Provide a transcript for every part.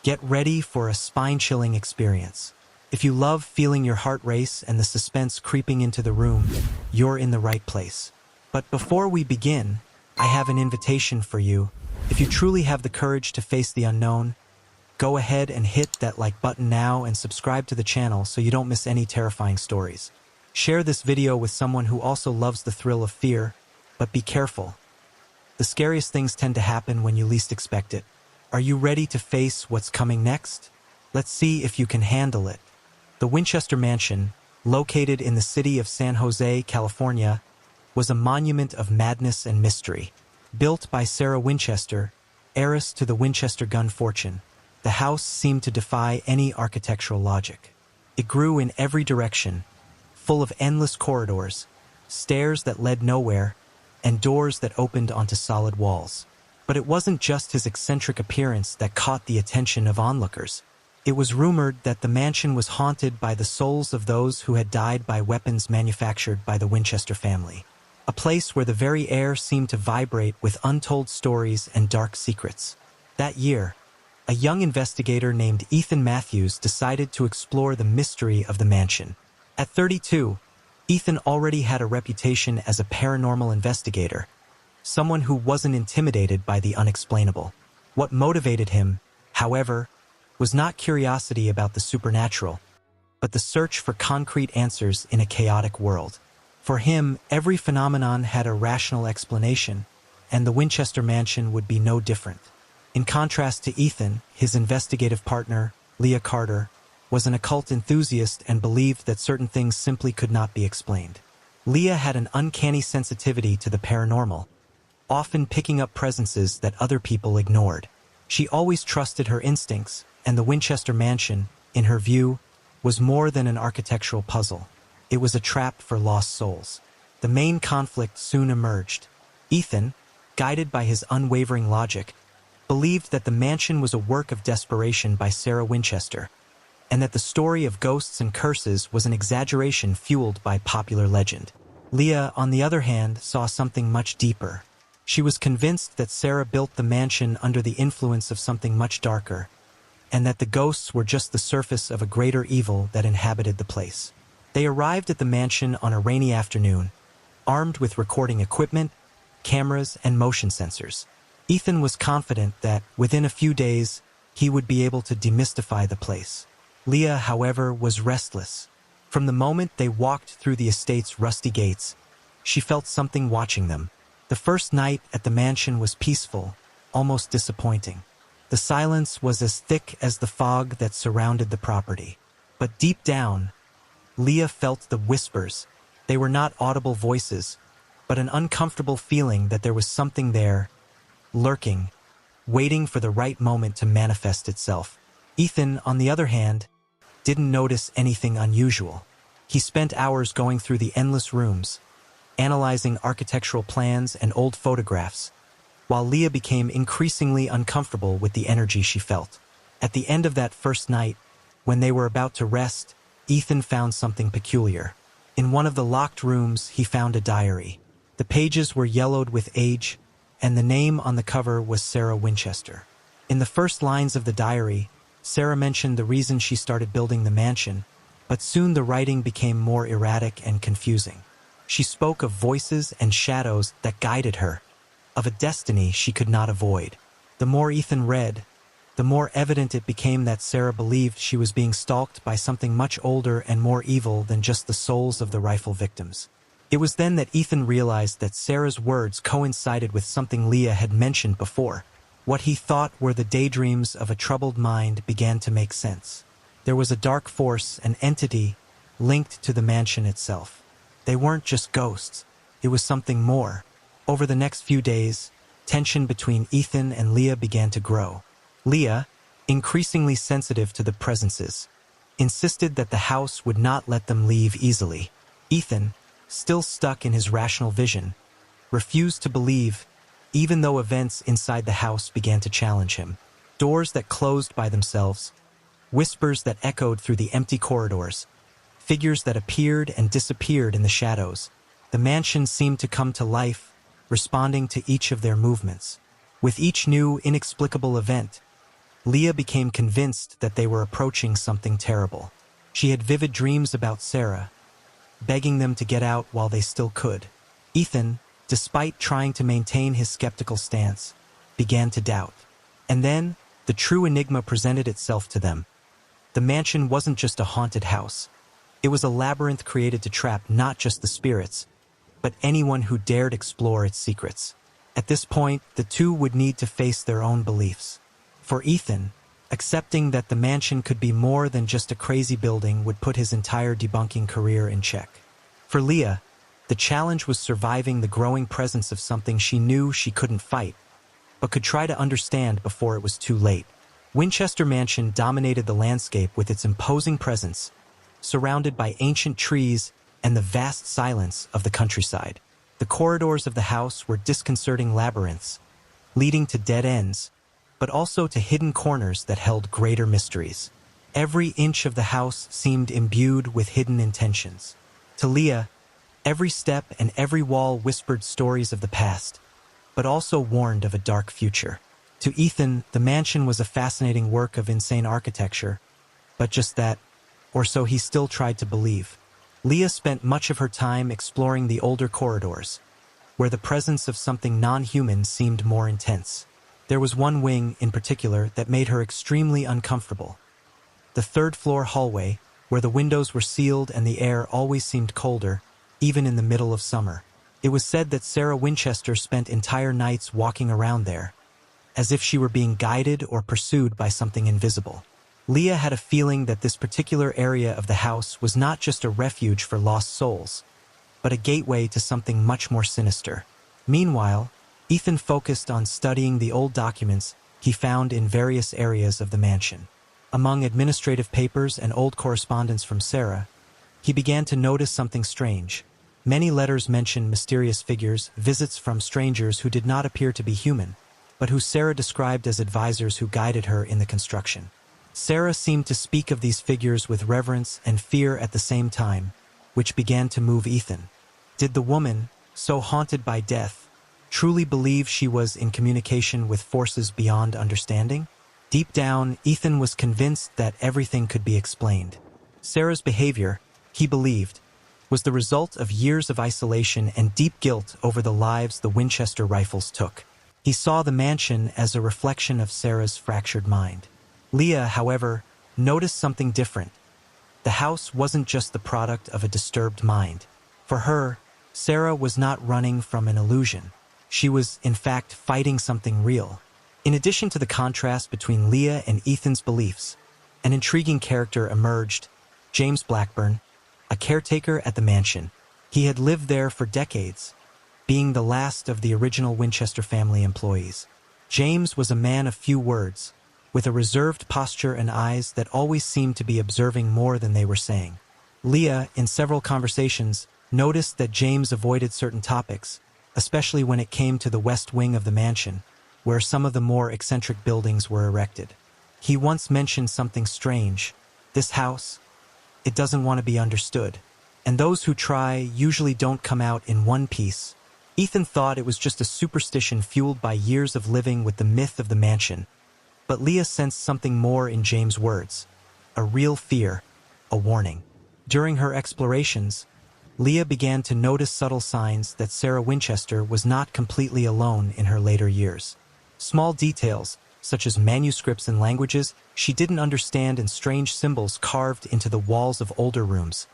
Get ready for a spine-chilling experience. If you love feeling your heart race and the suspense creeping into the room, you're in the right place. But before we begin, I have an invitation for you. If you truly have the courage to face the unknown, go ahead and hit that like button now and subscribe to the channel so you don't miss any terrifying stories. Share this video with someone who also loves the thrill of fear, but be careful. The scariest things tend to happen when you least expect it. Are you ready to face what's coming next? Let's see if you can handle it. The Winchester Mansion, located in the city of San Jose, California, was a monument of madness and mystery. Built by Sarah Winchester, heiress to the Winchester gun fortune, the house seemed to defy any architectural logic. It grew in every direction, full of endless corridors, stairs that led nowhere, and doors that opened onto solid walls. But it wasn't just his eccentric appearance that caught the attention of onlookers. It was rumored that the mansion was haunted by the souls of those who had died by weapons manufactured by the Winchester family. A place where the very air seemed to vibrate with untold stories and dark secrets. That year, a young investigator named Ethan Matthews decided to explore the mystery of the mansion. At 32, Ethan already had a reputation as a paranormal investigator, someone who wasn't intimidated by the unexplainable. What motivated him, however, was not curiosity about the supernatural, but the search for concrete answers in a chaotic world. For him, every phenomenon had a rational explanation, and the Winchester Mansion would be no different. In contrast to Ethan, his investigative partner, Leah Carter, was an occult enthusiast and believed that certain things simply could not be explained. Leah had an uncanny sensitivity to the paranormal, often picking up presences that other people ignored. She always trusted her instincts, and the Winchester Mansion, in her view, was more than an architectural puzzle. It was a trap for lost souls. The main conflict soon emerged. Ethan, guided by his unwavering logic, believed that the mansion was a work of desperation by Sarah Winchester, and that the story of ghosts and curses was an exaggeration fueled by popular legend. Leah, on the other hand, saw something much deeper. She was convinced that Sarah built the mansion under the influence of something much darker, and that the ghosts were just the surface of a greater evil that inhabited the place. They arrived at the mansion on a rainy afternoon, armed with recording equipment, cameras, and motion sensors. Ethan was confident that, within a few days, he would be able to demystify the place. Leah, however, was restless. From the moment they walked through the estate's rusty gates, she felt something watching them. The first night at the mansion was peaceful, almost disappointing. The silence was as thick as the fog that surrounded the property. But deep down, Leah felt the whispers. They were not audible voices, but an uncomfortable feeling that there was something there, lurking, waiting for the right moment to manifest itself. Ethan, on the other hand, didn't notice anything unusual. He spent hours going through the endless rooms, analyzing architectural plans and old photographs, while Leah became increasingly uncomfortable with the energy she felt. At the end of that first night, when they were about to rest, Ethan found something peculiar. In one of the locked rooms, he found a diary. The pages were yellowed with age, and the name on the cover was Sarah Winchester. In the first lines of the diary, Sarah mentioned the reason she started building the mansion, but soon the writing became more erratic and confusing. She spoke of voices and shadows that guided her, of a destiny she could not avoid. The more Ethan read, the more evident it became that Sarah believed she was being stalked by something much older and more evil than just the souls of the rifle victims. It was then that Ethan realized that Sarah's words coincided with something Leah had mentioned before. What he thought were the daydreams of a troubled mind began to make sense. There was a dark force, an entity, linked to the mansion itself. They weren't just ghosts. It was something more. Over the next few days, tension between Ethan and Leah began to grow. Leah, increasingly sensitive to the presences, insisted that the house would not let them leave easily. Ethan, still stuck in his rational vision, refused to believe, even though events inside the house began to challenge him. Doors that closed by themselves, whispers that echoed through the empty corridors, figures that appeared and disappeared in the shadows. The mansion seemed to come to life, responding to each of their movements. With each new, inexplicable event, Leah became convinced that they were approaching something terrible. She had vivid dreams about Sarah, begging them to get out while they still could. Ethan, despite trying to maintain his skeptical stance, began to doubt. And then, the true enigma presented itself to them. The mansion wasn't just a haunted house. It was a labyrinth created to trap not just the spirits, but anyone who dared explore its secrets. At this point, the two would need to face their own beliefs. For Ethan, accepting that the mansion could be more than just a crazy building would put his entire debunking career in check. For Leah, the challenge was surviving the growing presence of something she knew she couldn't fight, but could try to understand before it was too late. Winchester Mansion dominated the landscape with its imposing presence, surrounded by ancient trees and the vast silence of the countryside. The corridors of the house were disconcerting labyrinths, leading to dead ends, but also to hidden corners that held greater mysteries. Every inch of the house seemed imbued with hidden intentions. To Leah, every step and every wall whispered stories of the past, but also warned of a dark future. To Ethan, the mansion was a fascinating work of insane architecture, but just that, or so he still tried to believe. Leah spent much of her time exploring the older corridors, where the presence of something non-human seemed more intense. There was one wing, in particular, that made her extremely uncomfortable. The third-floor hallway, where the windows were sealed and the air always seemed colder, even in the middle of summer. It was said that Sarah Winchester spent entire nights walking around there, as if she were being guided or pursued by something invisible. Leah had a feeling that this particular area of the house was not just a refuge for lost souls, but a gateway to something much more sinister. Meanwhile, Ethan focused on studying the old documents he found in various areas of the mansion. Among administrative papers and old correspondence from Sarah, he began to notice something strange. Many letters mentioned mysterious figures, visits from strangers who did not appear to be human, but who Sarah described as advisors who guided her in the construction. Sarah seemed to speak of these figures with reverence and fear at the same time, which began to move Ethan. Did the woman, so haunted by death, truly believe she was in communication with forces beyond understanding? Deep down, Ethan was convinced that everything could be explained. Sarah's behavior, he believed, was the result of years of isolation and deep guilt over the lives the Winchester rifles took. He saw the mansion as a reflection of Sarah's fractured mind. Leah, however, noticed something different. The house wasn't just the product of a disturbed mind. For her, Sarah was not running from an illusion. She was, in fact, fighting something real. In addition to the contrast between Leah and Ethan's beliefs, an intriguing character emerged, James Blackburn, a caretaker at the mansion. He had lived there for decades, being the last of the original Winchester family employees. James was a man of few words, with a reserved posture and eyes that always seemed to be observing more than they were saying. Leah, in several conversations, noticed that James avoided certain topics, especially when it came to the west wing of the mansion, where some of the more eccentric buildings were erected. He once mentioned something strange. This house, it doesn't want to be understood, and those who try usually don't come out in one piece. Ethan thought it was just a superstition fueled by years of living with the myth of the mansion, but Leah sensed something more in James' words, a real fear, a warning. During her explorations, Leah began to notice subtle signs that Sarah Winchester was not completely alone in her later years. Small details, such as manuscripts in languages she didn't understand and strange symbols carved into the walls of older rooms,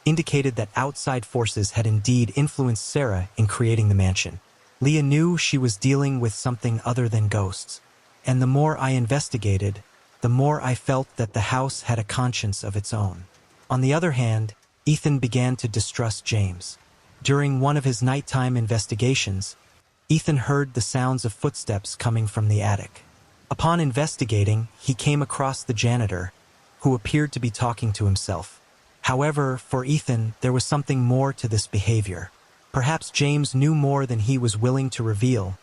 indicated that outside forces had indeed influenced Sarah in creating the mansion. Leah knew she was dealing with something other than ghosts, and the more I investigated, the more I felt that the house had a conscience of its own. On the other hand, Ethan began to distrust James. During one of his nighttime investigations, Ethan heard the sounds of footsteps coming from the attic. Upon investigating, he came across the janitor, who appeared to be talking to himself. However, for Ethan, there was something more to this behavior. Perhaps James knew more than he was willing to reveal,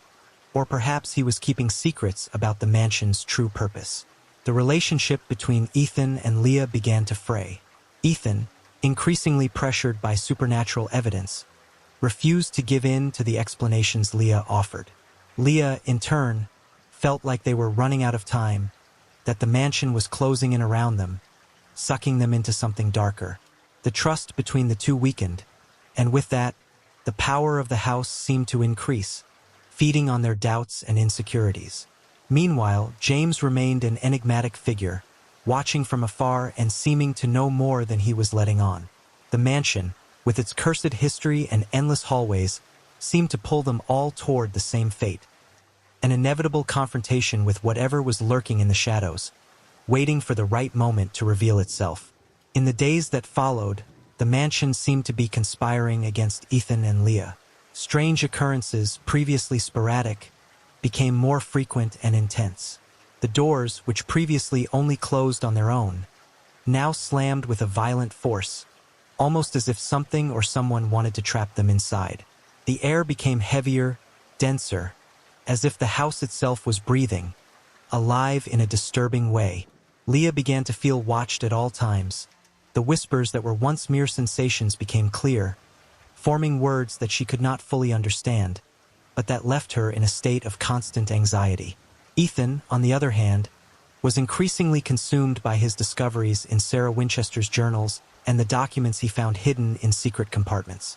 or perhaps he was keeping secrets about the mansion's true purpose. The relationship between Ethan and Leah began to fray. Ethan, increasingly pressured by supernatural evidence, refused to give in to the explanations Leah offered. Leah, in turn, felt like they were running out of time that the mansion was closing in around them, sucking them into something darker. The trust between the two weakened, and with that, the power of the house seemed to increase, feeding on their doubts and insecurities. Meanwhile, James remained an enigmatic figure, watching from afar and seeming to know more than he was letting on. The mansion, with its cursed history and endless hallways, seemed to pull them all toward the same fate. An inevitable confrontation with whatever was lurking in the shadows, waiting for the right moment to reveal itself. In the days that followed, the mansion seemed to be conspiring against Ethan and Leah. Strange occurrences, previously sporadic, became more frequent and intense. The doors, which previously only closed on their own, now slammed with a violent force, almost as if something or someone wanted to trap them inside. The air became heavier, denser, as if the house itself was breathing, alive in a disturbing way. Leah began to feel watched at all times. The whispers that were once mere sensations became clear, forming words that she could not fully understand, but that left her in a state of constant anxiety. Ethan, on the other hand, was increasingly consumed by his discoveries in Sarah Winchester's journals and the documents he found hidden in secret compartments.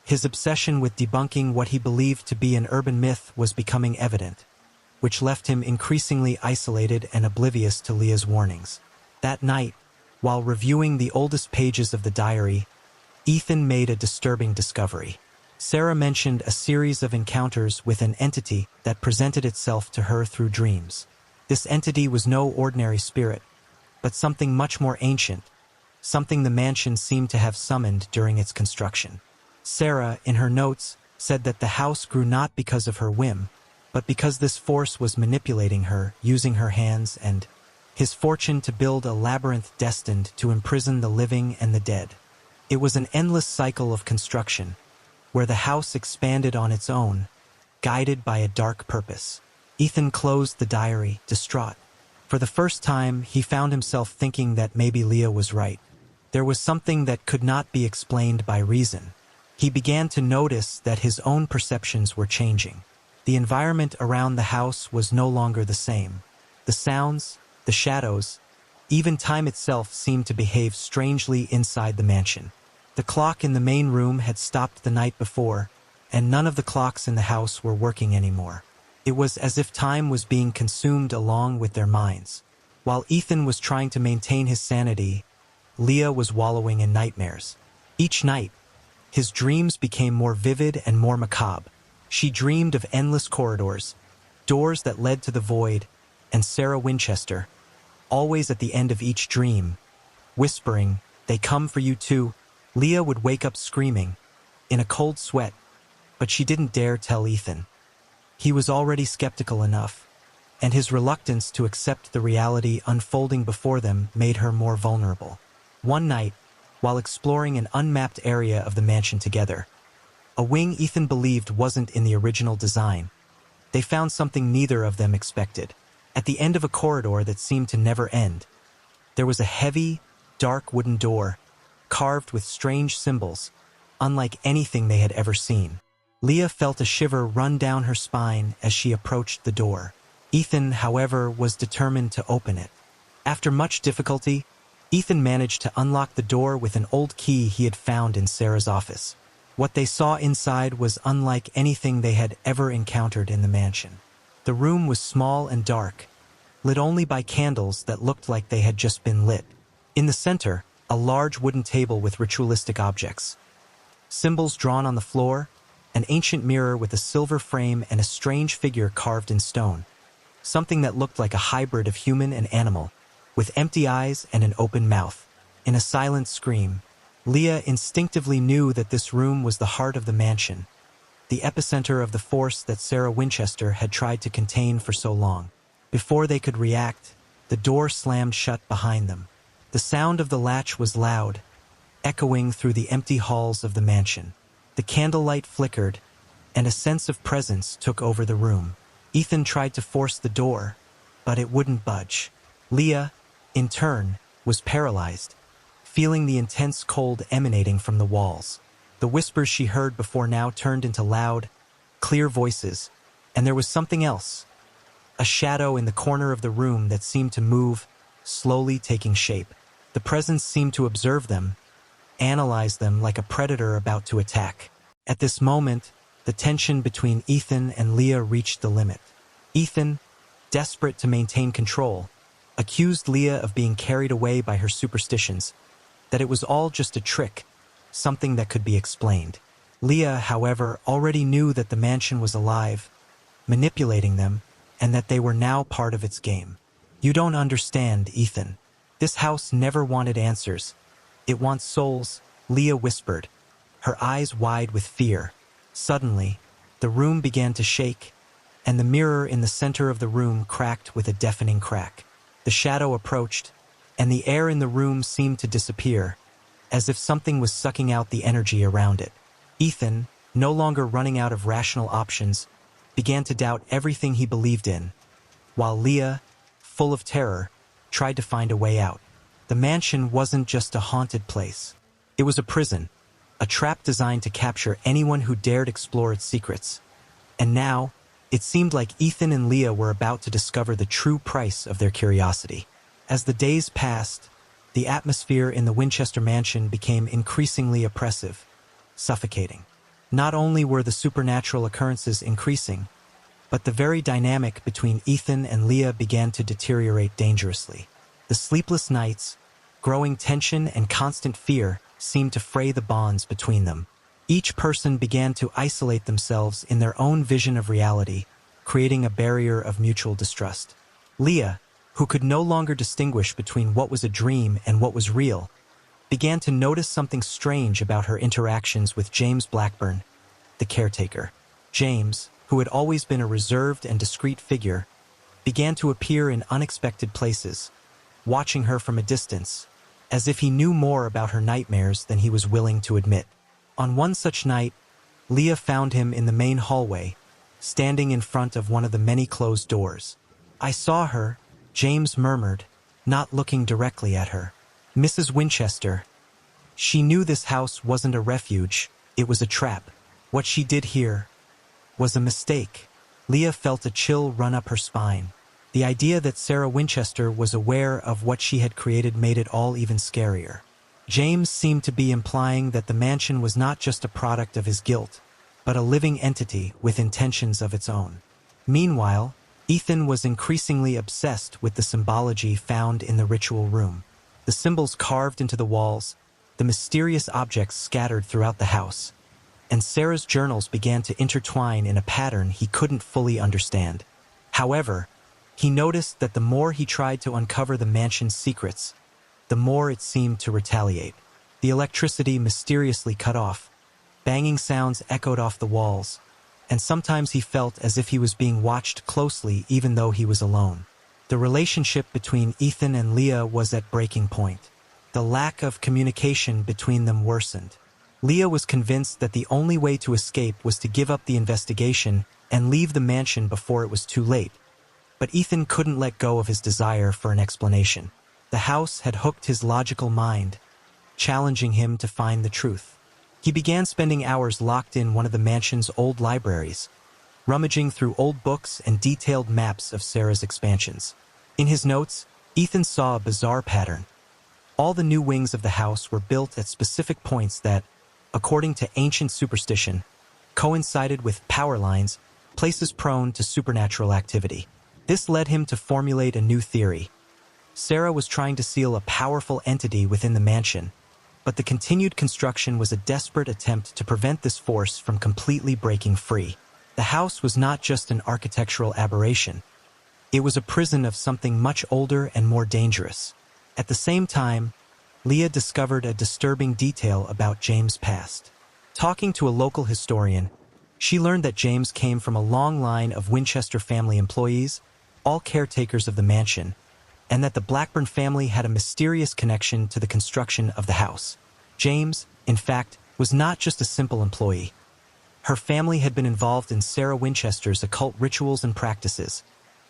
His obsession with debunking what he believed to be an urban myth was becoming evident, which left him increasingly isolated and oblivious to Leah's warnings. That night, while reviewing the oldest pages of the diary, Ethan made a disturbing discovery. Sarah mentioned a series of encounters with an entity that presented itself to her through dreams. This entity was no ordinary spirit, but something much more ancient, something the mansion seemed to have summoned during its construction. Sarah, in her notes, said that the house grew not because of her whim, but because this force was manipulating her, using her hands and his fortune to build a labyrinth destined to imprison the living and the dead. It was an endless cycle of construction, where the house expanded on its own, guided by a dark purpose. Ethan closed the diary, distraught. For the first time, he found himself thinking that maybe Leah was right. There was something that could not be explained by reason. He began to notice that his own perceptions were changing. The environment around the house was no longer the same. The sounds, the shadows, even time itself seemed to behave strangely inside the mansion. The clock in the main room had stopped the night before, and none of the clocks in the house were working anymore. It was as if time was being consumed along with their minds. While Ethan was trying to maintain his sanity, Leah was wallowing in nightmares. Each night, his dreams became more vivid and more macabre. She dreamed of endless corridors, doors that led to the void, and Sarah Winchester, always at the end of each dream, whispering, "They come for you too." Leah would wake up screaming, in a cold sweat, but she didn't dare tell Ethan. He was already skeptical enough, and his reluctance to accept the reality unfolding before them made her more vulnerable. One night, while exploring an unmapped area of the mansion together, a wing Ethan believed wasn't in the original design, they found something neither of them expected. At the end of a corridor that seemed to never end, there was a heavy, dark wooden door, carved with strange symbols, unlike anything they had ever seen. Leah felt a shiver run down her spine as she approached the door. Ethan, however, was determined to open it. After much difficulty, Ethan managed to unlock the door with an old key he had found in Sarah's office. What they saw inside was unlike anything they had ever encountered in the mansion. The room was small and dark, lit only by candles that looked like they had just been lit. In the center, a large wooden table with ritualistic objects. Symbols drawn on the floor, an ancient mirror with a silver frame and a strange figure carved in stone. Something that looked like a hybrid of human and animal, with empty eyes and an open mouth. In a silent scream, Leah instinctively knew that this room was the heart of the mansion, the epicenter of the force that Sarah Winchester had tried to contain for so long. Before they could react, the door slammed shut behind them. The sound of the latch was loud, echoing through the empty halls of the mansion. The candlelight flickered, and a sense of presence took over the room. Ethan tried to force the door, but it wouldn't budge. Leah, in turn, was paralyzed, feeling the intense cold emanating from the walls. The whispers she heard before now turned into loud, clear voices, and there was something else. a shadow in the corner of the room that seemed to move, slowly taking shape. The presence seemed to observe them, analyze them like a predator about to attack. At this moment, the tension between Ethan and Leah reached the limit. Ethan, desperate to maintain control, accused Leah of being carried away by her superstitions, that it was all just a trick, something that could be explained. Leah, however, already knew that the mansion was alive, manipulating them, and that they were now part of its game. "You don't understand, Ethan. This house never wanted answers. It wants souls," Leah whispered, her eyes wide with fear. Suddenly, the room began to shake, and the mirror in the center of the room cracked with a deafening crack. The shadow approached, and the air in the room seemed to disappear, as if something was sucking out the energy around it. Ethan, no longer running out of rational options, began to doubt everything he believed in, while Leah, full of terror, tried to find a way out. The mansion wasn't just a haunted place. It was a prison, a trap designed to capture anyone who dared explore its secrets. And now, it seemed like Ethan and Leah were about to discover the true price of their curiosity. As the days passed, the atmosphere in the Winchester Mansion became increasingly oppressive, suffocating. Not only were the supernatural occurrences increasing, but the very dynamic between Ethan and Leah began to deteriorate dangerously. The sleepless nights, growing tension, and constant fear seemed to fray the bonds between them. Each person began to isolate themselves in their own vision of reality, creating a barrier of mutual distrust. Leah, who could no longer distinguish between what was a dream and what was real, began to notice something strange about her interactions with James Blackburn, the caretaker. James, who had always been a reserved and discreet figure, began to appear in unexpected places, watching her from a distance, as if he knew more about her nightmares than he was willing to admit. On one such night, Leah found him in the main hallway, standing in front of one of the many closed doors. "I saw her," James murmured, not looking directly at her. "Mrs. Winchester." She knew this house wasn't a refuge, it was a trap. What she did here was a mistake. Leah felt a chill run up her spine. The idea that Sarah Winchester was aware of what she had created made it all even scarier. James seemed to be implying that the mansion was not just a product of his guilt, but a living entity with intentions of its own. Meanwhile, Ethan was increasingly obsessed with the symbology found in the ritual room. The symbols carved into the walls, the mysterious objects scattered throughout the house, and Sarah's journals began to intertwine in a pattern he couldn't fully understand. However, he noticed that the more he tried to uncover the mansion's secrets, the more it seemed to retaliate. The electricity mysteriously cut off, banging sounds echoed off the walls, and sometimes he felt as if he was being watched closely even though he was alone. The relationship between Ethan and Leah was at breaking point. The lack of communication between them worsened. Leah was convinced that the only way to escape was to give up the investigation and leave the mansion before it was too late. But Ethan couldn't let go of his desire for an explanation. The house had hooked his logical mind, challenging him to find the truth. He began spending hours locked in one of the mansion's old libraries, rummaging through old books and detailed maps of Sarah's expansions. In his notes, Ethan saw a bizarre pattern. All the new wings of the house were built at specific points that, according to ancient superstition, coincided with power lines, places prone to supernatural activity. This led him to formulate a new theory. Sarah was trying to seal a powerful entity within the mansion, but the continued construction was a desperate attempt to prevent this force from completely breaking free. The house was not just an architectural aberration. It was a prison of something much older and more dangerous. At the same time, Leah discovered a disturbing detail about James' past. Talking to a local historian, she learned that James came from a long line of Winchester family employees, all caretakers of the mansion, and that the Blackburn family had a mysterious connection to the construction of the house. James, in fact, was not just a simple employee. Her family had been involved in Sarah Winchester's occult rituals and practices,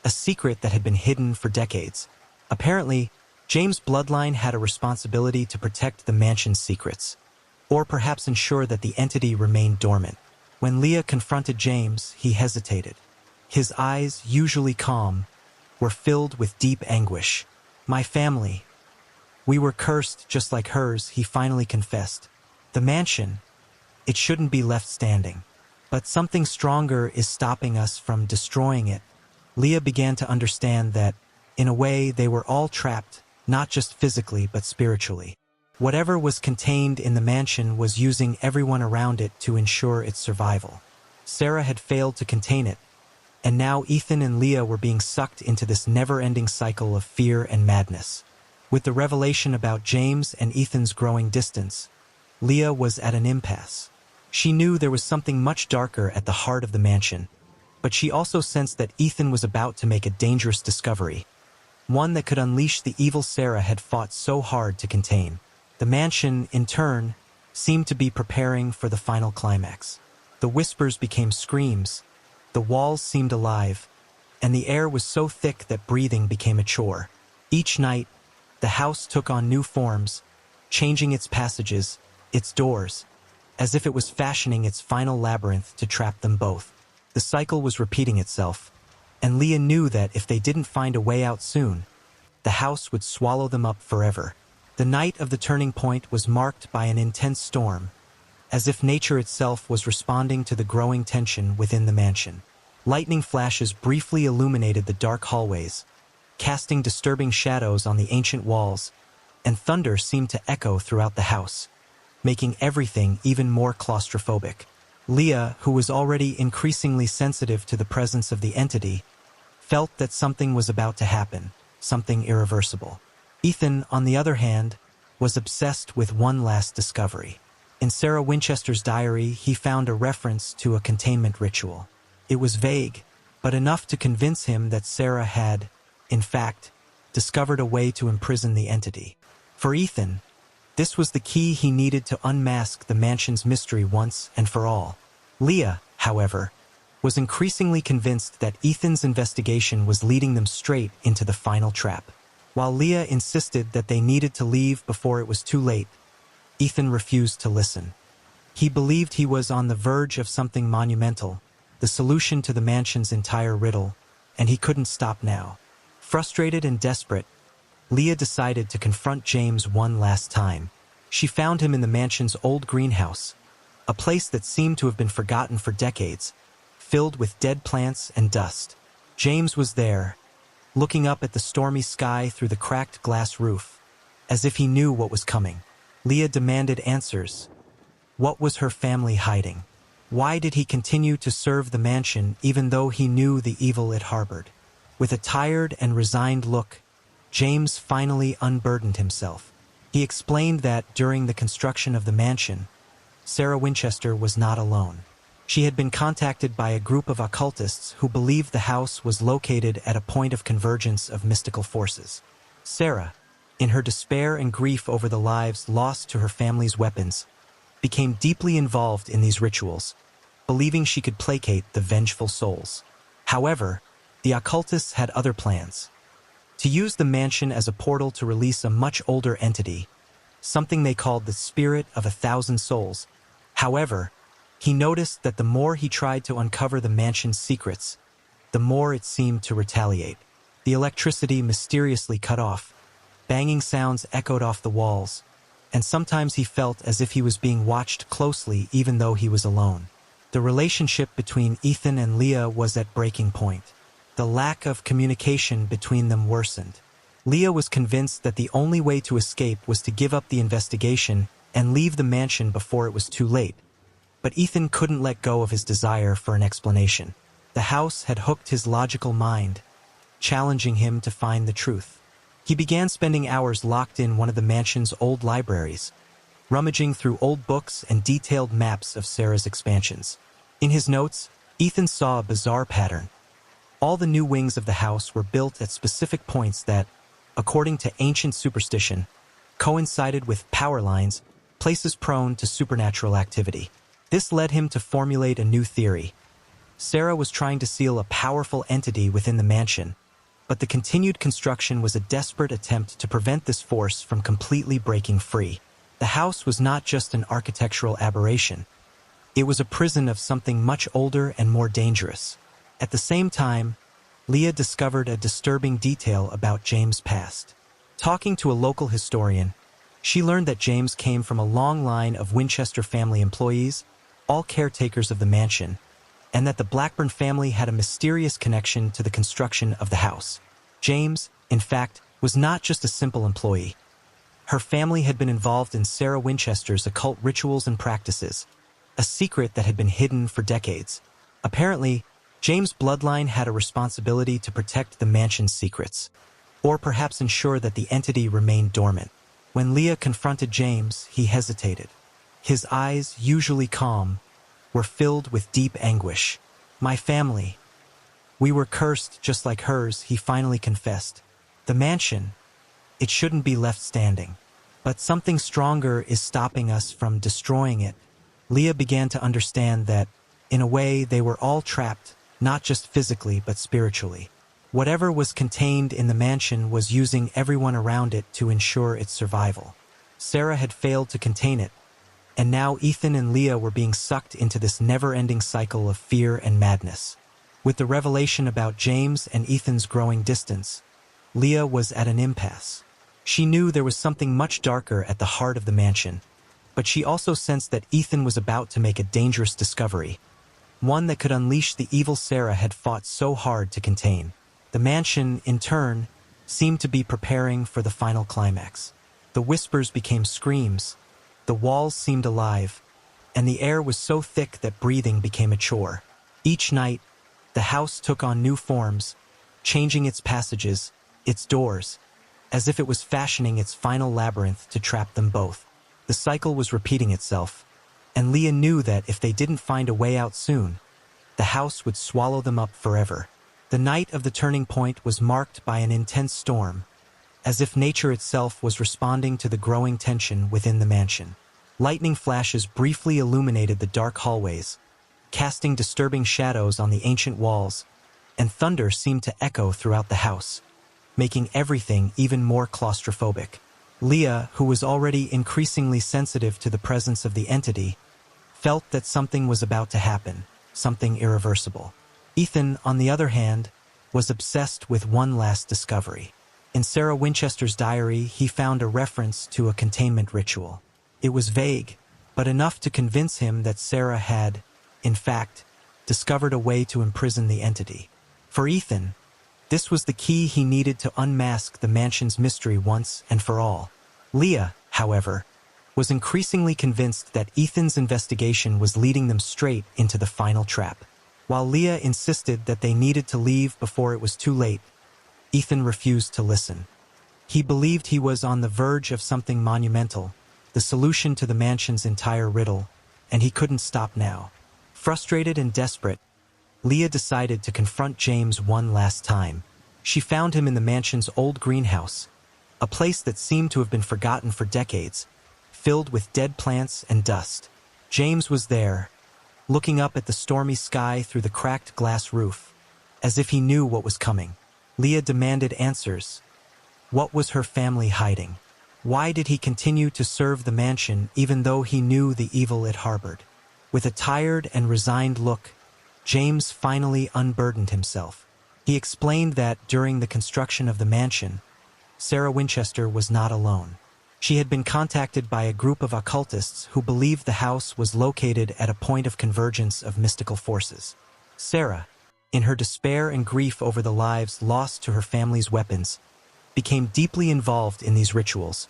a secret that had been hidden for decades. Apparently, James' bloodline had a responsibility to protect the mansion's secrets, or perhaps ensure that the entity remained dormant. When Leah confronted James, he hesitated. His eyes, usually calm, were filled with deep anguish. "My family. We were cursed just like hers," he finally confessed. "The mansion, it shouldn't be left standing. But something stronger is stopping us from destroying it." Leah began to understand that, in a way, they were all trapped, not just physically but spiritually. Whatever was contained in the mansion was using everyone around it to ensure its survival. Sarah had failed to contain it, and now Ethan and Leah were being sucked into this never-ending cycle of fear and madness. With the revelation about James and Ethan's growing distance, Leah was at an impasse. She knew there was something much darker at the heart of the mansion, but she also sensed that Ethan was about to make a dangerous discovery, one that could unleash the evil Sarah had fought so hard to contain. The mansion, in turn, seemed to be preparing for the final climax. The whispers became screams, the walls seemed alive, and the air was so thick that breathing became a chore. Each night, the house took on new forms, changing its passages, its doors, as if it was fashioning its final labyrinth to trap them both. The cycle was repeating itself, and Leah knew that if they didn't find a way out soon, the house would swallow them up forever. The night of the turning point was marked by an intense storm, as if nature itself was responding to the growing tension within the mansion. Lightning flashes briefly illuminated the dark hallways, casting disturbing shadows on the ancient walls, and thunder seemed to echo throughout the house, making everything even more claustrophobic. Leah, who was already increasingly sensitive to the presence of the entity, felt that something was about to happen, something irreversible. Ethan, on the other hand, was obsessed with one last discovery. In Sarah Winchester's diary, he found a reference to a containment ritual. It was vague, but enough to convince him that Sarah had, in fact, discovered a way to imprison the entity. For Ethan, this was the key he needed to unmask the mansion's mystery once and for all. Leah, however, was increasingly convinced that Ethan's investigation was leading them straight into the final trap. While Leah insisted that they needed to leave before it was too late, Ethan refused to listen. He believed he was on the verge of something monumental, the solution to the mansion's entire riddle, and he couldn't stop now. Frustrated and desperate, Leah decided to confront James one last time. She found him in the mansion's old greenhouse, a place that seemed to have been forgotten for decades, filled with dead plants and dust. James was there, looking up at the stormy sky through the cracked glass roof, as if he knew what was coming. Leah demanded answers. What was her family hiding? Why did he continue to serve the mansion even though he knew the evil it harbored? With a tired and resigned look, James finally unburdened himself. He explained that during the construction of the mansion, Sarah Winchester was not alone. She had been contacted by a group of occultists who believed the house was located at a point of convergence of mystical forces. Sarah, in her despair and grief over the lives lost to her family's weapons, became deeply involved in these rituals, believing she could placate the vengeful souls. However, the occultists had other plans. To use the mansion as a portal to release a much older entity, something they called the Spirit of 1,000 Souls. However, he noticed that the more he tried to uncover the mansion's secrets, the more it seemed to retaliate. The electricity mysteriously cut off, banging sounds echoed off the walls, and sometimes he felt as if he was being watched closely even though he was alone. The relationship between Ethan and Leah was at breaking point. The lack of communication between them worsened. Leah was convinced that the only way to escape was to give up the investigation and leave the mansion before it was too late. But Ethan couldn't let go of his desire for an explanation. The house had hooked his logical mind, challenging him to find the truth. He began spending hours locked in one of the mansion's old libraries, rummaging through old books and detailed maps of Sarah's expansions. In his notes, Ethan saw a bizarre pattern. All the new wings of the house were built at specific points that, according to ancient superstition, coincided with power lines, places prone to supernatural activity. This led him to formulate a new theory. Sarah was trying to seal a powerful entity within the mansion, but the continued construction was a desperate attempt to prevent this force from completely breaking free. The house was not just an architectural aberration. It was a prison of something much older and more dangerous. At the same time, Leah discovered a disturbing detail about James' past. Talking to a local historian, she learned that James came from a long line of Winchester family employees, all caretakers of the mansion, and that the Blackburn family had a mysterious connection to the construction of the house. James, in fact, was not just a simple employee. Her family had been involved in Sarah Winchester's occult rituals and practices, a secret that had been hidden for decades. Apparently, James' bloodline had a responsibility to protect the mansion's secrets, or perhaps ensure that the entity remained dormant. When Leah confronted James, he hesitated. His eyes, usually calm, were filled with deep anguish. "My family. We were cursed just like hers," he finally confessed. "The mansion, it shouldn't be left standing. But something stronger is stopping us from destroying it." Leah began to understand that, in a way, they were all trapped, not just physically but spiritually. Whatever was contained in the mansion was using everyone around it to ensure its survival. Sarah had failed to contain it, and now Ethan and Leah were being sucked into this never-ending cycle of fear and madness. With the revelation about James and Ethan's growing distance, Leah was at an impasse. She knew there was something much darker at the heart of the mansion, but she also sensed that Ethan was about to make a dangerous discovery, one that could unleash the evil Sarah had fought so hard to contain. The mansion, in turn, seemed to be preparing for the final climax. The whispers became screams, the walls seemed alive, and the air was so thick that breathing became a chore. Each night, the house took on new forms, changing its passages, its doors, as if it was fashioning its final labyrinth to trap them both. The cycle was repeating itself, and Leah knew that if they didn't find a way out soon, the house would swallow them up forever. The night of the turning point was marked by an intense storm, as if nature itself was responding to the growing tension within the mansion. Lightning flashes briefly illuminated the dark hallways, casting disturbing shadows on the ancient walls, and thunder seemed to echo throughout the house, making everything even more claustrophobic. Leah, who was already increasingly sensitive to the presence of the entity, felt that something was about to happen, something irreversible. Ethan, on the other hand, was obsessed with one last discovery. In Sarah Winchester's diary, he found a reference to a containment ritual. It was vague, but enough to convince him that Sarah had, in fact, discovered a way to imprison the entity. For Ethan, this was the key he needed to unmask the mansion's mystery once and for all. Leah, however, was increasingly convinced that Ethan's investigation was leading them straight into the final trap. While Leah insisted that they needed to leave before it was too late, Ethan refused to listen. He believed he was on the verge of something monumental, the solution to the mansion's entire riddle, and he couldn't stop now. Frustrated and desperate, Leah decided to confront James one last time. She found him in the mansion's old greenhouse, a place that seemed to have been forgotten for decades, filled with dead plants and dust. James was there, looking up at the stormy sky through the cracked glass roof, as if he knew what was coming. Leah demanded answers. What was her family hiding? Why did he continue to serve the mansion even though he knew the evil it harbored? With a tired and resigned look, James finally unburdened himself. He explained that during the construction of the mansion, Sarah Winchester was not alone. She had been contacted by a group of occultists who believed the house was located at a point of convergence of mystical forces. Sarah, in her despair and grief over the lives lost to her family's weapons, became deeply involved in these rituals,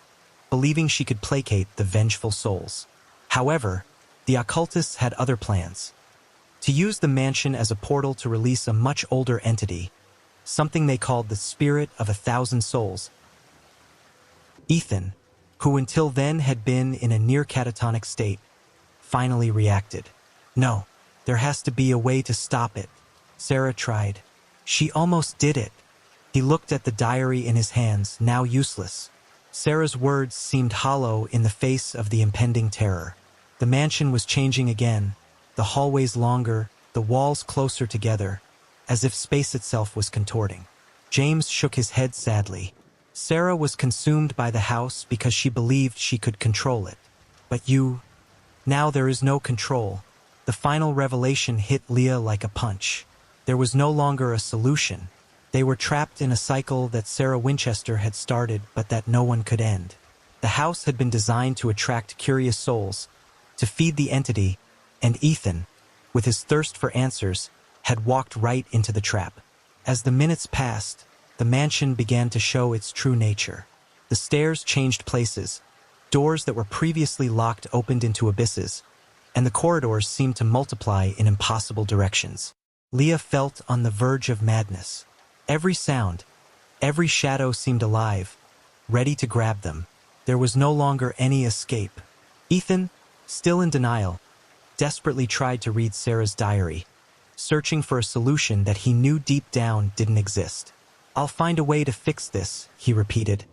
believing she could placate the vengeful souls. However, the occultists had other plans. To use the mansion as a portal to release a much older entity, something they called the Spirit of 1,000 Souls. Ethan, who until then had been in a near catatonic state, finally reacted. "No, there has to be a way to stop it." Sarah tried. She almost did it. He looked at the diary in his hands, now useless. Sarah's words seemed hollow in the face of the impending terror. The mansion was changing again, the hallways longer, the walls closer together, as if space itself was contorting. James shook his head sadly. Sarah was consumed by the house because she believed she could control it. But now there is no control. The final revelation hit Leah like a punch. There was no longer a solution. They were trapped in a cycle that Sarah Winchester had started but that no one could end. The house had been designed to attract curious souls, to feed the entity, and Ethan, with his thirst for answers, had walked right into the trap. As the minutes passed, the mansion began to show its true nature. The stairs changed places, doors that were previously locked opened into abysses, and the corridors seemed to multiply in impossible directions. Leah felt on the verge of madness. Every sound, every shadow seemed alive, ready to grab them. There was no longer any escape. Ethan, still in denial, desperately tried to read Sarah's diary, searching for a solution that he knew deep down didn't exist. "I'll find a way to fix this," he repeated,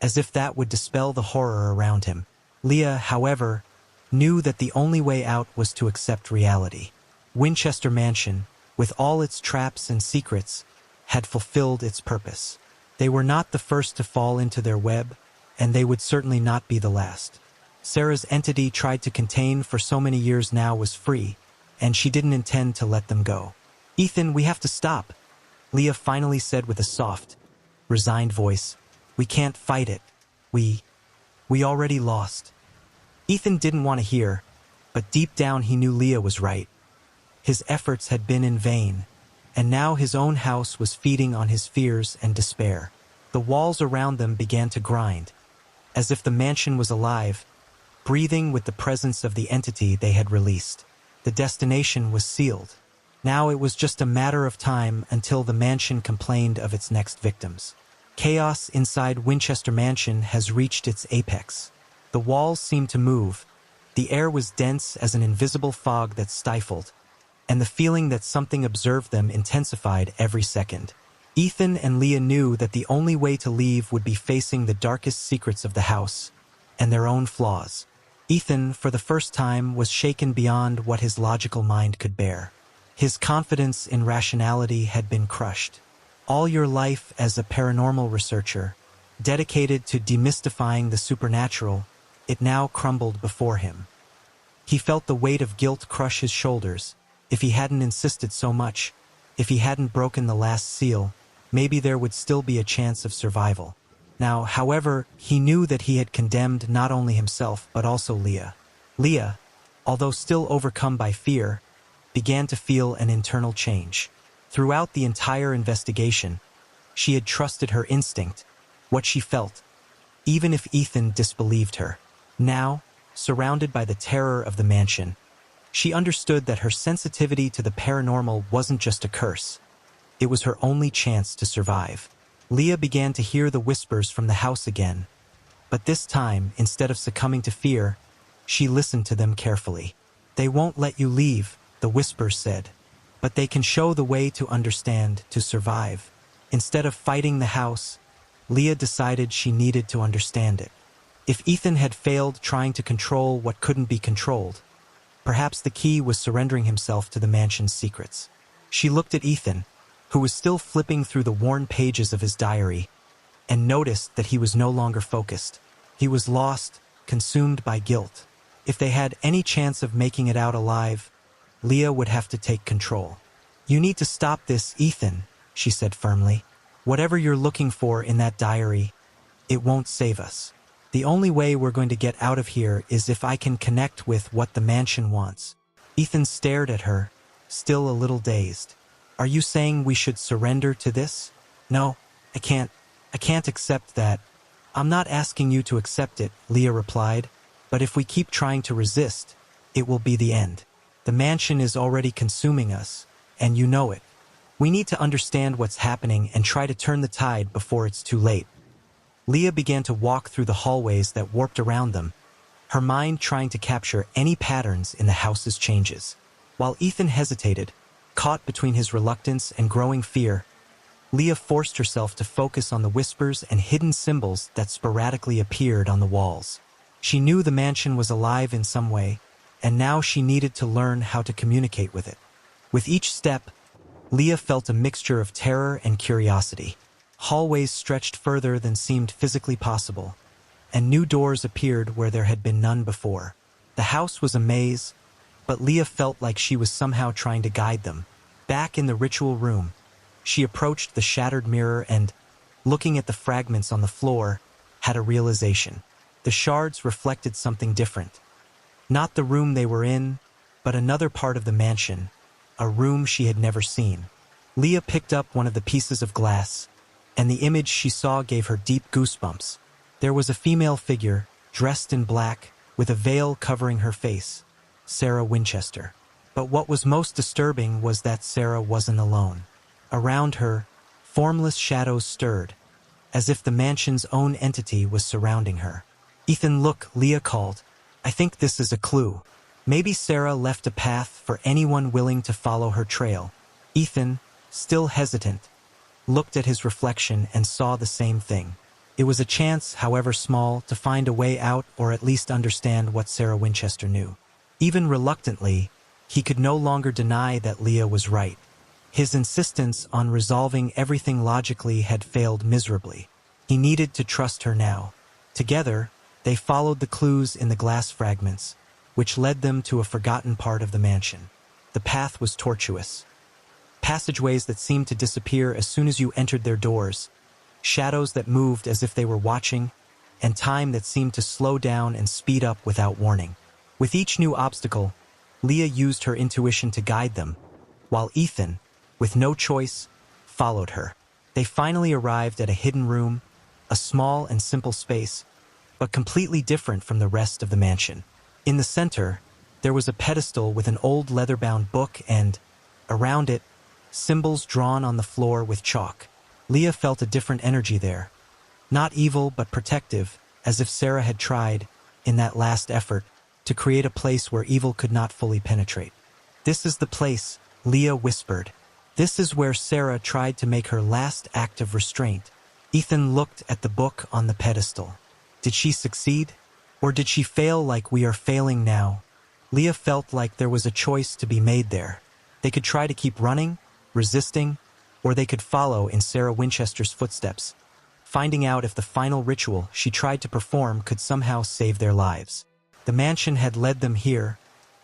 as if that would dispel the horror around him. Leah, however, knew that the only way out was to accept reality. Winchester Mansion, with all its traps and secrets, had fulfilled its purpose. They were not the first to fall into their web, and they would certainly not be the last. Sarah's entity tried to contain for so many years now was free, and she didn't intend to let them go. "Ethan, we have to stop," Leah finally said with a soft, resigned voice. "We can't fight it. We already lost." Ethan didn't want to hear, but deep down he knew Leah was right. His efforts had been in vain, and now his own house was feeding on his fears and despair. The walls around them began to grind, as if the mansion was alive, breathing with the presence of the entity they had released. The destination was sealed. Now it was just a matter of time until the mansion complained of its next victims. Chaos inside Winchester Mansion has reached its apex. The walls seemed to move, the air was dense as an invisible fog that stifled, and the feeling that something observed them intensified every second. Ethan and Leah knew that the only way to leave would be facing the darkest secrets of the house, and their own flaws. Ethan, for the first time, was shaken beyond what his logical mind could bear. His confidence in rationality had been crushed. All your life as a paranormal researcher, dedicated to demystifying the supernatural, it now crumbled before him. He felt the weight of guilt crush his shoulders. If he hadn't insisted so much, if he hadn't broken the last seal, maybe there would still be a chance of survival. Now, however, he knew that he had condemned not only himself but also Leah. Leah, although still overcome by fear, began to feel an internal change. Throughout the entire investigation, she had trusted her instinct, what she felt, even if Ethan disbelieved her. Now, surrounded by the terror of the mansion, she understood that her sensitivity to the paranormal wasn't just a curse. It was her only chance to survive. Leah began to hear the whispers from the house again, but this time, instead of succumbing to fear, she listened to them carefully. "They won't let you leave," the whispers said, "but they can show the way to understand, to survive." Instead of fighting the house, Leah decided she needed to understand it. If Ethan had failed trying to control what couldn't be controlled, perhaps the key was surrendering himself to the mansion's secrets. She looked at Ethan, who was still flipping through the worn pages of his diary, and noticed that he was no longer focused. He was lost, consumed by guilt. If they had any chance of making it out alive, Leah would have to take control. "You need to stop this, Ethan," she said firmly. "Whatever you're looking for in that diary, it won't save us. The only way we're going to get out of here is if I can connect with what the mansion wants." Ethan stared at her, still a little dazed. "Are you saying we should surrender to this?" "No, I can't accept that." "I'm not asking you to accept it," Leah replied, "but if we keep trying to resist, it will be the end. The mansion is already consuming us, and you know it. We need to understand what's happening and try to turn the tide before it's too late." Leah began to walk through the hallways that warped around them, her mind trying to capture any patterns in the house's changes. While Ethan hesitated, caught between his reluctance and growing fear, Leah forced herself to focus on the whispers and hidden symbols that sporadically appeared on the walls. She knew the mansion was alive in some way, and now she needed to learn how to communicate with it. With each step, Leah felt a mixture of terror and curiosity. Hallways stretched further than seemed physically possible, and new doors appeared where there had been none before. The house was a maze, but Leah felt like she was somehow trying to guide them, Back in the ritual room, she approached the shattered mirror and, looking at the fragments on the floor, had a realization. The shards reflected something different. Not the room they were in, but another part of the mansion, a room she had never seen. Leah picked up one of the pieces of glass, and the image she saw gave her deep goosebumps. There was a female figure, dressed in black, with a veil covering her face, Sarah Winchester. But what was most disturbing was that Sarah wasn't alone. Around her, formless shadows stirred, as if the mansion's own entity was surrounding her. "Ethan, look," Leah called. "I think this is a clue. Maybe Sarah left a path for anyone willing to follow her trail." Ethan, still hesitant, looked at his reflection and saw the same thing. It was a chance, however small, to find a way out or at least understand what Sarah Winchester knew. Even reluctantly, he could no longer deny that Leah was right. His insistence on resolving everything logically had failed miserably. He needed to trust her now. Together, they followed the clues in the glass fragments, which led them to a forgotten part of the mansion. The path was tortuous. Passageways that seemed to disappear as soon as you entered their doors, shadows that moved as if they were watching, and time that seemed to slow down and speed up without warning. With each new obstacle, Leah used her intuition to guide them, while Ethan, with no choice, followed her. They finally arrived at a hidden room, a small and simple space, but completely different from the rest of the mansion. In the center, there was a pedestal with an old leather-bound book and, around it, symbols drawn on the floor with chalk. Leah felt a different energy there. Not evil, but protective, as if Sarah had tried, in that last effort, to create a place where evil could not fully penetrate. "This is the place," Leah whispered. "This is where Sarah tried to make her last act of restraint." Ethan looked at the book on the pedestal. Did she succeed? Or did she fail like we are failing now? Leah felt like there was a choice to be made there. They could try to keep running, resisting, or they could follow in Sarah Winchester's footsteps, finding out if the final ritual she tried to perform could somehow save their lives. The mansion had led them here,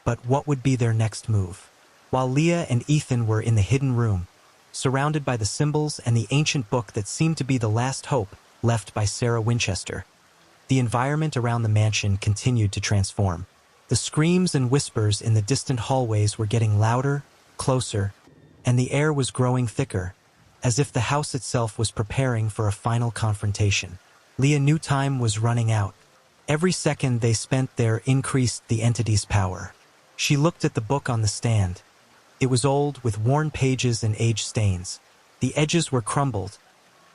but what would be their next move? While Leah and Ethan were in the hidden room, surrounded by the symbols and the ancient book that seemed to be the last hope left by Sarah Winchester, the environment around the mansion continued to transform. The screams and whispers in the distant hallways were getting louder, closer, and the air was growing thicker, as if the house itself was preparing for a final confrontation. Leah knew time was running out. Every second they spent there increased the entity's power. She looked at the book on the stand. It was old, with worn pages and age stains. The edges were crumbled,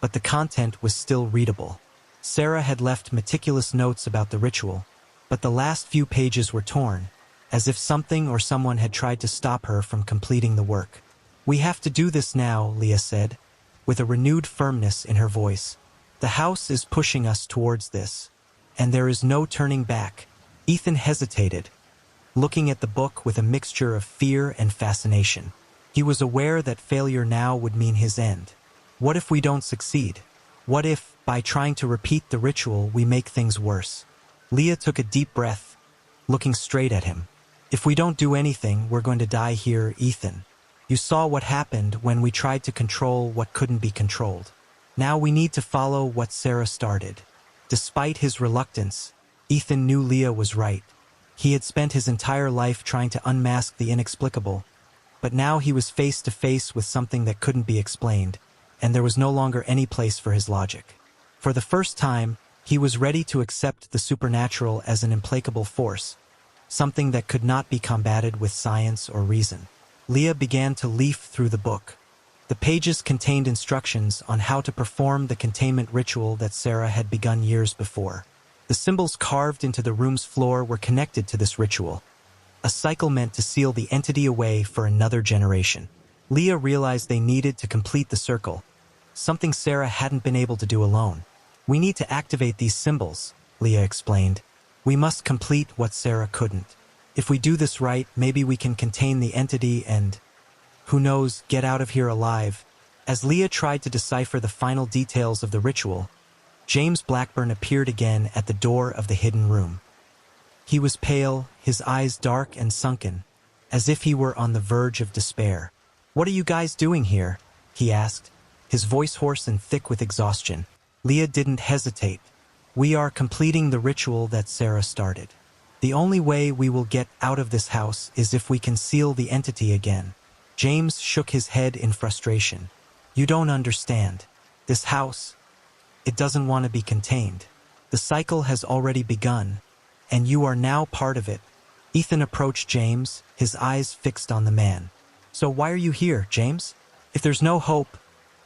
but the content was still readable. Sarah had left meticulous notes about the ritual, but the last few pages were torn, as if something or someone had tried to stop her from completing the work. "We have to do this now," Leah said, with a renewed firmness in her voice. "The house is pushing us towards this, and there is no turning back." Ethan hesitated, looking at the book with a mixture of fear and fascination. He was aware that failure now would mean his end. What if we don't succeed? What if, by trying to repeat the ritual, we make things worse? Leah took a deep breath, looking straight at him. "If we don't do anything, we're going to die here, Ethan. You saw what happened when we tried to control what couldn't be controlled. Now we need to follow what Sarah started." Despite his reluctance, Ethan knew Leah was right. He had spent his entire life trying to unmask the inexplicable, but now he was face to face with something that couldn't be explained, and there was no longer any place for his logic. For the first time, he was ready to accept the supernatural as an implacable force, something that could not be combated with science or reason. Leah began to leaf through the book. The pages contained instructions on how to perform the containment ritual that Sarah had begun years before. The symbols carved into the room's floor were connected to this ritual, a cycle meant to seal the entity away for another generation. Leah realized they needed to complete the circle, something Sarah hadn't been able to do alone. "We need to activate these symbols," Leah explained. "We must complete what Sarah couldn't. If we do this right, maybe we can contain the entity and, who knows, get out of here alive." As Leah tried to decipher the final details of the ritual, James Blackburn appeared again at the door of the hidden room. He was pale, his eyes dark and sunken, as if he were on the verge of despair. "What are you guys doing here?" he asked, his voice hoarse and thick with exhaustion. Leah didn't hesitate. "We are completing the ritual that Sarah started. The only way we will get out of this house is if we can seal the entity again." James shook his head in frustration. "You don't understand. This house, it doesn't want to be contained. The cycle has already begun, and you are now part of it." Ethan approached James, his eyes fixed on the man. "So why are you here, James? If there's no hope,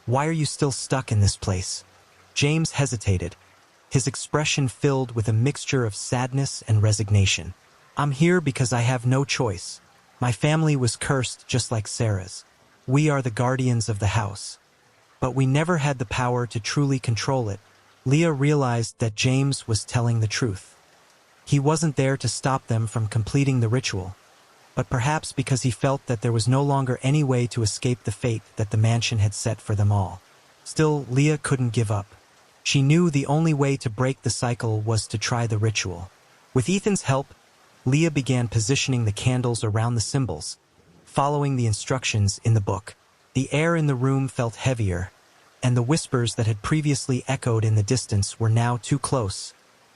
why are you still stuck in this place?" James hesitated, his expression filled with a mixture of sadness and resignation. "I'm here because I have no choice. My family was cursed just like Sarah's. We are the guardians of the house. But we never had the power to truly control it." Leah realized that James was telling the truth. He wasn't there to stop them from completing the ritual, but perhaps because he felt that there was no longer any way to escape the fate that the mansion had set for them all. Still, Leah couldn't give up. She knew the only way to break the cycle was to try the ritual. With Ethan's help, Leah began positioning the candles around the symbols, following the instructions in the book. The air in the room felt heavier, and the whispers that had previously echoed in the distance were now too close,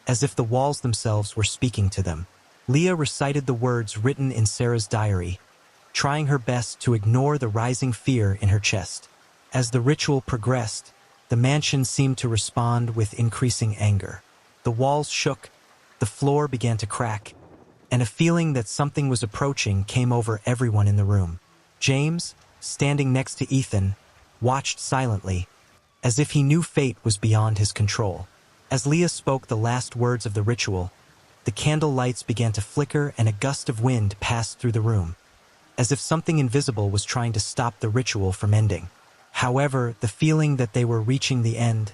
as if the walls themselves were speaking to them. Leah recited the words written in Sarah's diary, trying her best to ignore the rising fear in her chest. As the ritual progressed, the mansion seemed to respond with increasing anger. The walls shook, the floor began to crack, and a feeling that something was approaching came over everyone in the room. James, standing next to Ethan, watched silently, as if he knew fate was beyond his control. As Leah spoke the last words of the ritual, the candle lights began to flicker and a gust of wind passed through the room, as if something invisible was trying to stop the ritual from ending. However, the feeling that they were reaching the end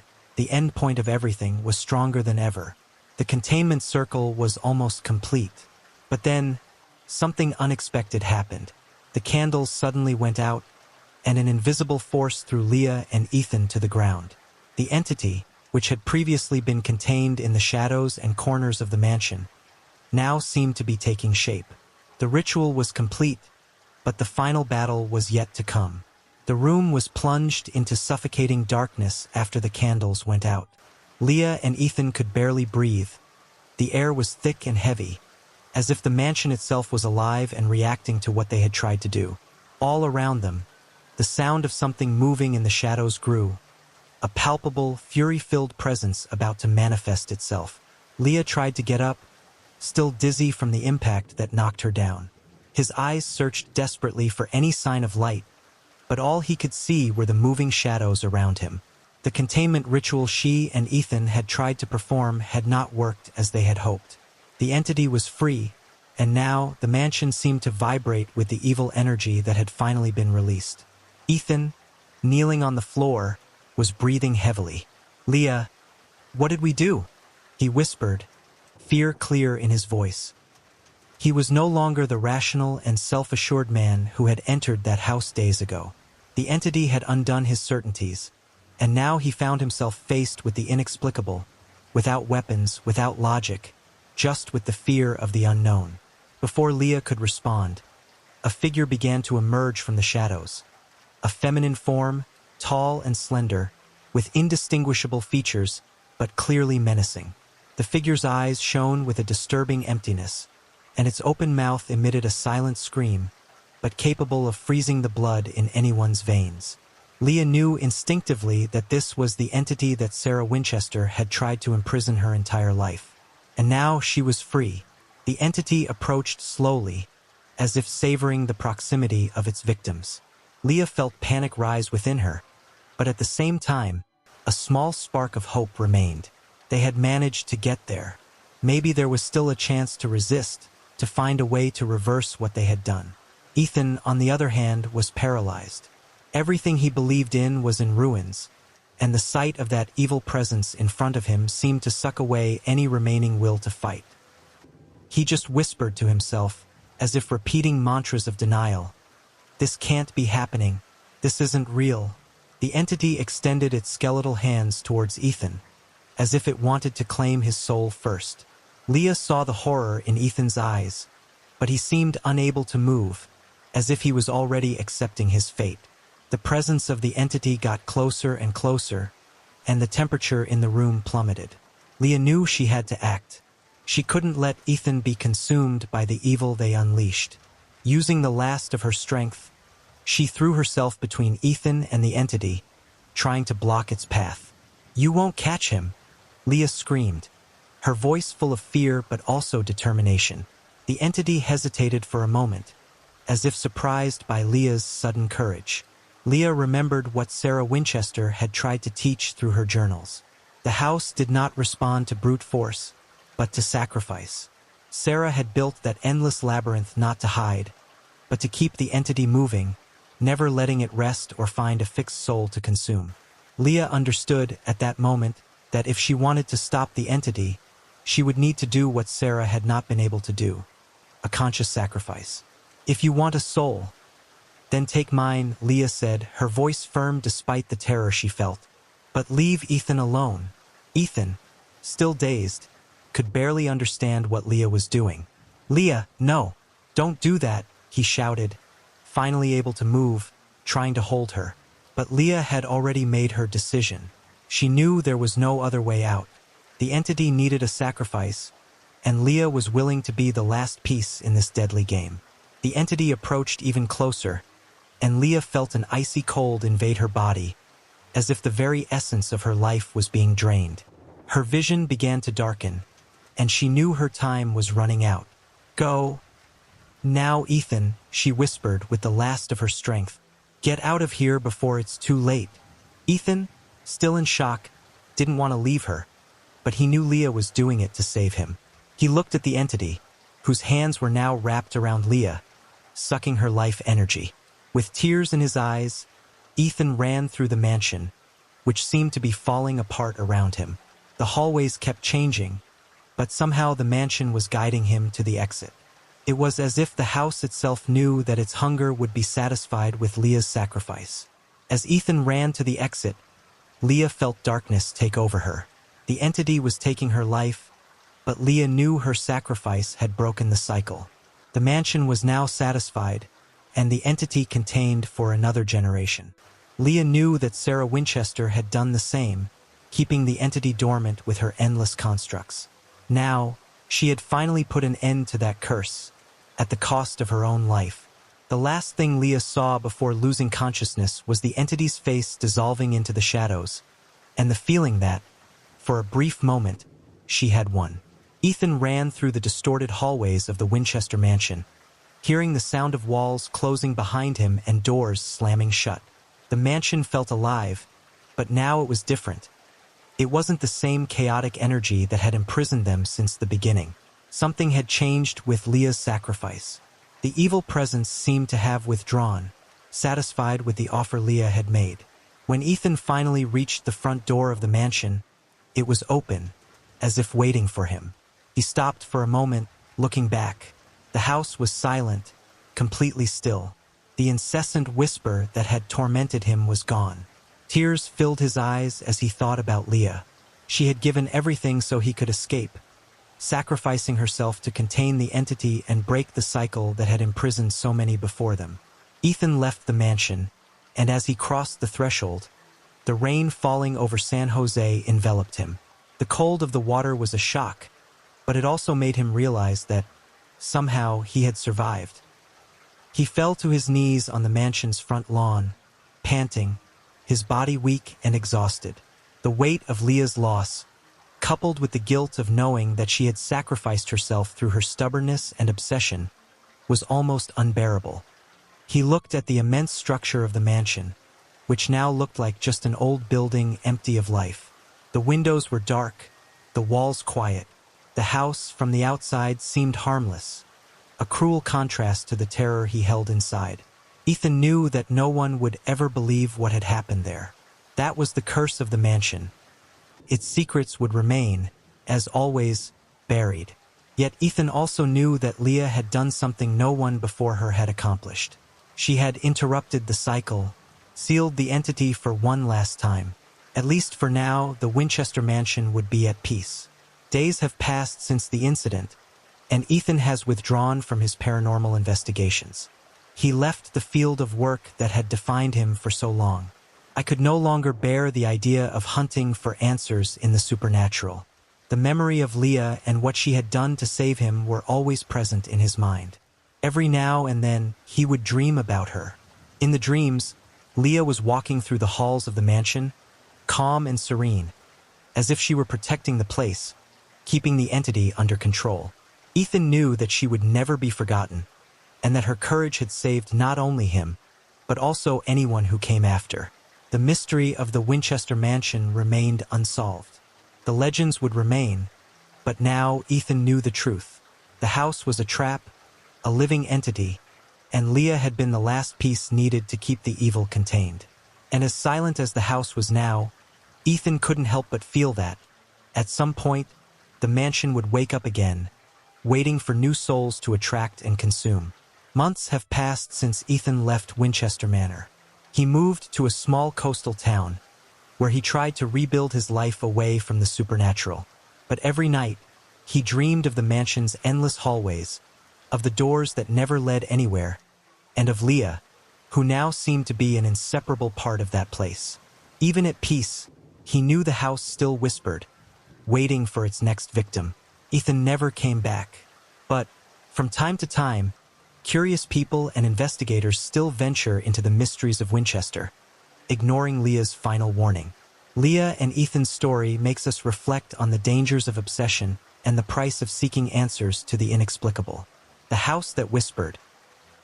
point of everything, was stronger than ever. The containment circle was almost complete. But then, something unexpected happened. The candles suddenly went out, and an invisible force threw Leah and Ethan to the ground. The entity, which had previously been contained in the shadows and corners of the mansion, now seemed to be taking shape. The ritual was complete, but the final battle was yet to come. The room was plunged into suffocating darkness after the candles went out. Leah and Ethan could barely breathe. The air was thick and heavy, as if the mansion itself was alive and reacting to what they had tried to do. All around them, the sound of something moving in the shadows grew, a palpable, fury-filled presence about to manifest itself. Leah tried to get up, still dizzy from the impact that knocked her down. His eyes searched desperately for any sign of light, but all he could see were the moving shadows around him. The containment ritual she and Ethan had tried to perform had not worked as they had hoped. The entity was free, and now the mansion seemed to vibrate with the evil energy that had finally been released. Ethan, kneeling on the floor, was breathing heavily. "Leah, what did we do?" he whispered, fear clear in his voice. He was no longer the rational and self-assured man who had entered that house days ago. The entity had undone his certainties, and now he found himself faced with the inexplicable, without weapons, without logic, just with the fear of the unknown. Before Leah could respond, a figure began to emerge from the shadows. A feminine form, tall and slender, with indistinguishable features, but clearly menacing. The figure's eyes shone with a disturbing emptiness, and its open mouth emitted a silent scream, but capable of freezing the blood in anyone's veins. Leah knew instinctively that this was the entity that Sarah Winchester had tried to imprison her entire life. And now she was free. The entity approached slowly, as if savoring the proximity of its victims. Leah felt panic rise within her, but at the same time, a small spark of hope remained. They had managed to get there. Maybe there was still a chance to resist, to find a way to reverse what they had done. Ethan, on the other hand, was paralyzed. Everything he believed in was in ruins, and the sight of that evil presence in front of him seemed to suck away any remaining will to fight. He just whispered to himself, as if repeating mantras of denial, "This can't be happening. This isn't real." The entity extended its skeletal hands towards Ethan, as if it wanted to claim his soul first. Leah saw the horror in Ethan's eyes, but he seemed unable to move, as if he was already accepting his fate. The presence of the entity got closer and closer, and the temperature in the room plummeted. Leah knew she had to act. She couldn't let Ethan be consumed by the evil they unleashed. Using the last of her strength, she threw herself between Ethan and the entity, trying to block its path. "You won't catch him," Leah screamed, her voice full of fear but also determination. The entity hesitated for a moment, as if surprised by Leah's sudden courage. Leah remembered what Sarah Winchester had tried to teach through her journals. The house did not respond to brute force, but to sacrifice. Sarah had built that endless labyrinth not to hide, but to keep the entity moving, never letting it rest or find a fixed soul to consume. Leah understood at that moment that if she wanted to stop the entity, she would need to do what Sarah had not been able to do: a conscious sacrifice. "If you want a soul, then take mine," Leah said, her voice firm despite the terror she felt. "But leave Ethan alone." Ethan, still dazed, could barely understand what Leah was doing. "Leah, no, don't do that," he shouted, finally able to move, trying to hold her. But Leah had already made her decision. She knew there was no other way out. The entity needed a sacrifice, and Leah was willing to be the last piece in this deadly game. The entity approached even closer, and Leah felt an icy cold invade her body, as if the very essence of her life was being drained. Her vision began to darken, and she knew her time was running out. "Go now, Ethan," she whispered with the last of her strength. "Get out of here before it's too late." Ethan, still in shock, didn't want to leave her, but he knew Leah was doing it to save him. He looked at the entity, whose hands were now wrapped around Leah, sucking her life energy. With tears in his eyes, Ethan ran through the mansion, which seemed to be falling apart around him. The hallways kept changing, but somehow the mansion was guiding him to the exit. It was as if the house itself knew that its hunger would be satisfied with Leah's sacrifice. As Ethan ran to the exit, Leah felt darkness take over her. The entity was taking her life, but Leah knew her sacrifice had broken the cycle. The mansion was now satisfied, and the entity contained for another generation. Leah knew that Sarah Winchester had done the same, keeping the entity dormant with her endless constructs. Now, she had finally put an end to that curse, at the cost of her own life. The last thing Leah saw before losing consciousness was the entity's face dissolving into the shadows, and the feeling that, for a brief moment, she had won. Ethan ran through the distorted hallways of the Winchester Mansion, hearing the sound of walls closing behind him and doors slamming shut. The mansion felt alive, but now it was different. It wasn't the same chaotic energy that had imprisoned them since the beginning. Something had changed with Leah's sacrifice. The evil presence seemed to have withdrawn, satisfied with the offer Leah had made. When Ethan finally reached the front door of the mansion, it was open, as if waiting for him. He stopped for a moment, looking back. The house was silent, completely still. The incessant whisper that had tormented him was gone. Tears filled his eyes as he thought about Leah. She had given everything so he could escape, sacrificing herself to contain the entity and break the cycle that had imprisoned so many before them. Ethan left the mansion, and as he crossed the threshold, the rain falling over San Jose enveloped him. The cold of the water was a shock, but it also made him realize that, somehow, he had survived. He fell to his knees on the mansion's front lawn, panting, his body weak and exhausted. The weight of Leah's loss, coupled with the guilt of knowing that she had sacrificed herself through her stubbornness and obsession, was almost unbearable. He looked at the immense structure of the mansion, which now looked like just an old building empty of life. The windows were dark, the walls quiet. The house, from the outside, seemed harmless, a cruel contrast to the terror he held inside. Ethan knew that no one would ever believe what had happened there. That was the curse of the mansion. Its secrets would remain, as always, buried. Yet Ethan also knew that Leah had done something no one before her had accomplished. She had interrupted the cycle, sealed the entity for one last time. At least for now, the Winchester Mansion would be at peace. Days have passed since the incident, and Ethan has withdrawn from his paranormal investigations. He left the field of work that had defined him for so long. I could no longer bear the idea of hunting for answers in the supernatural. The memory of Leah and what she had done to save him were always present in his mind. Every now and then, he would dream about her. In the dreams, Leah was walking through the halls of the mansion, calm and serene, as if she were protecting the place, keeping the entity under control. Ethan knew that she would never be forgotten, and that her courage had saved not only him, but also anyone who came after. The mystery of the Winchester Mansion remained unsolved. The legends would remain, but now Ethan knew the truth. The house was a trap, a living entity, and Leah had been the last piece needed to keep the evil contained. And as silent as the house was now, Ethan couldn't help but feel that, at some point, the mansion would wake up again, waiting for new souls to attract and consume. Months have passed since Ethan left Winchester Manor. He moved to a small coastal town, where he tried to rebuild his life away from the supernatural. But every night, he dreamed of the mansion's endless hallways, of the doors that never led anywhere, and of Leah, who now seemed to be an inseparable part of that place. Even at peace, he knew the house still whispered, waiting for its next victim. Ethan never came back. But, from time to time, curious people and investigators still venture into the mysteries of Winchester, ignoring Leah's final warning. Leah and Ethan's story makes us reflect on the dangers of obsession and the price of seeking answers to the inexplicable. The house that whispered,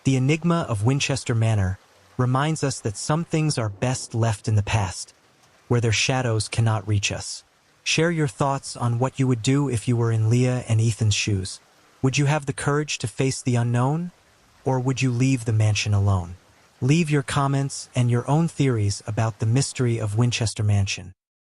the enigma of Winchester Manor, reminds us that some things are best left in the past, where their shadows cannot reach us. Share your thoughts on what you would do if you were in Leah and Ethan's shoes. Would you have the courage to face the unknown, or would you leave the mansion alone? Leave your comments and your own theories about the mystery of Winchester Mansion.